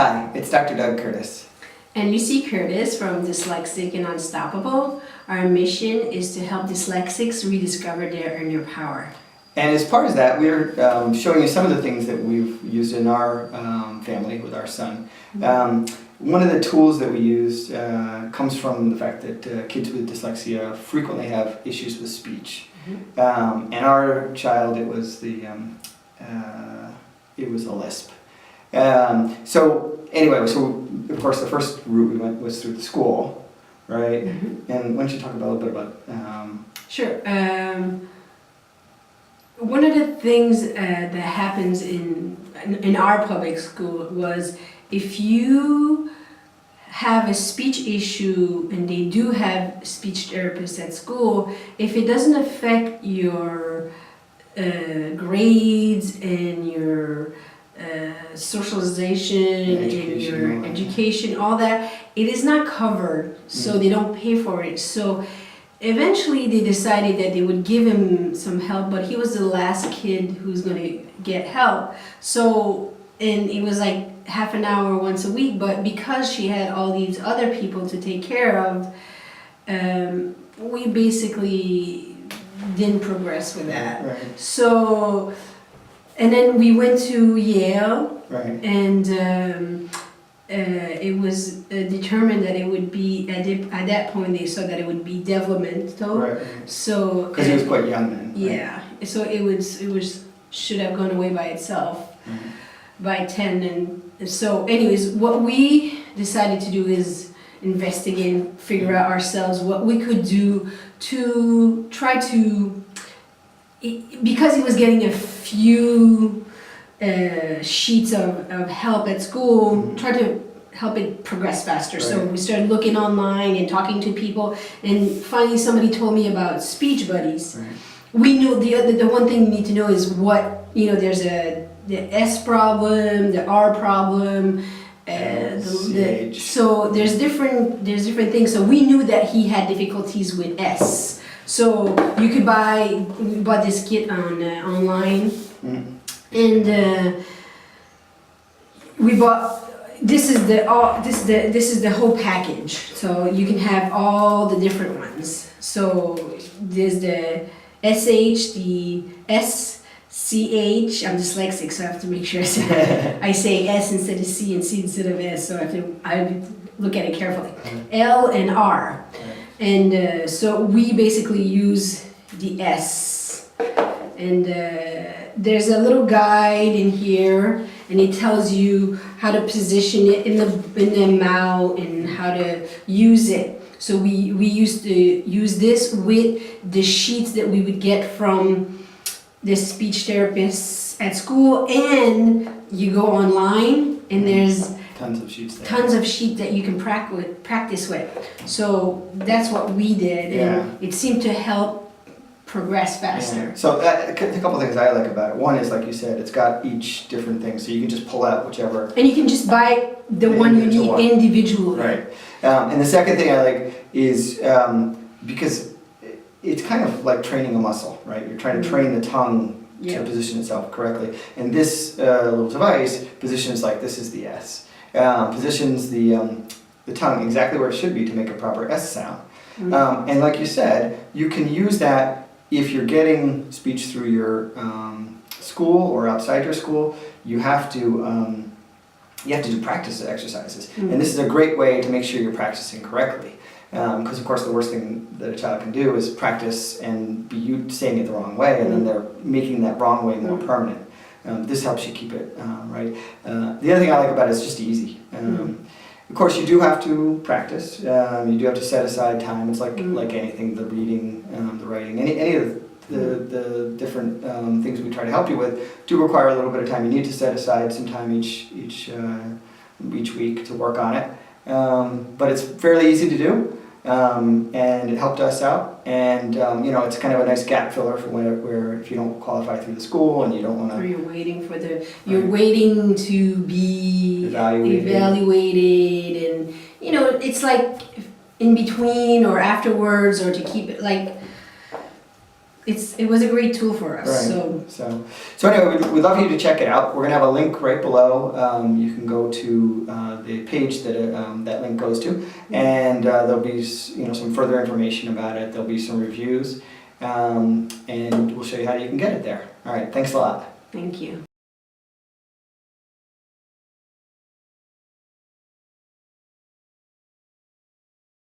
Hi, it's Dr. Doug Curtis. And Lucy Curtis from Dyslexic and Stoppable. Our mission is to help dyslexics rediscover their inner power. And as part of that, we're showing you some of the things that we've used in our family with our son. One of the tools that we used comes from the fact that kids with dyslexia frequently have issues with speech. And our child, it was a lisp. So of course the first route we went was through the school, right? And why don't you talk about a little bit about... Sure. One of the things that happens in our public school was if you have a speech issue and they do have speech therapists at school, if it doesn't affect your grades and your socialization and your education, all that, it is not covered, so they don't pay for it. So eventually they decided that they would give him some help, but he was the last kid who's going to get help. So, and it was like half an hour once a week, but because she had all these other people to take care of, we basically didn't progress with that. Right. So, and then we went to Yale, Right. and it was determined that it would be, at that point they saw that it would be developmental. Right. So Because he was quite young then. Right? Yeah, so it should have gone away by itself by 10. And so anyways, what we decided to do is investigate, figure out ourselves what we could do to try to, because he was getting a few sheets of help at school, try to help it progress faster. Right. So we started looking online and talking to people, and finally somebody told me about speech buddies. Right. We knew the one thing you need to know is what, there's the S problem, the R problem, so there's different things. So we knew that he had difficulties with S. So you could we bought this kit online, and we bought. This is the whole package. So you can have all the different ones. So there's the SH, the SCH. I'm dyslexic, so I have to make sure I say S instead of C and C instead of S. So I have to look at it carefully. L and R. And so we basically use the S, and there's a little guide in here, and it tells you how to position it in the mouth and how to use it. So we used to use this with the sheets that we would get from the speech therapists at school, and you go online and there's tons of sheets there. Tons of sheets that you can practice with. So that's what we did, and it seemed to help progress faster. Yeah. So a couple of things I like about it. One is, like you said, it's got each different thing, so you can just pull out whichever. And you can just buy the one you need individually. Right. And the second thing I like is because it's kind of like training a muscle, right? You're trying to train the tongue to position itself correctly. And this little device positions like this is the S. Positions the tongue exactly where it should be to make a proper S sound. And like you said, you can use that if you're getting speech through your school or outside your school. You have to do practice exercises, and this is a great way to make sure you're practicing correctly. Because of course the worst thing that a child can do is practice and be saying it the wrong way, and then they're making that wrong way more permanent. This helps you keep it right. The other thing I like about it is just easy. Of course, you do have to practice. You do have to set aside time. It's like anything, the reading, the writing, any of the different things we try to help you with do require a little bit of time. You need to set aside some time each week to work on it. But it's fairly easy to do, and it helped us out. And it's kind of a nice gap filler for where if you don't qualify through the school and you don't want to. Or you're waiting waiting to be evaluated, and it's like in between or afterwards, or to keep it like. it was a great tool for us. Right. So anyway, we'd love you to check it out. We're gonna have a link right below. You can go to the page that that link goes to, and there'll be some further information about it. There'll be some reviews, and we'll show you how you can get it there. All right. Thanks a lot. Thank you.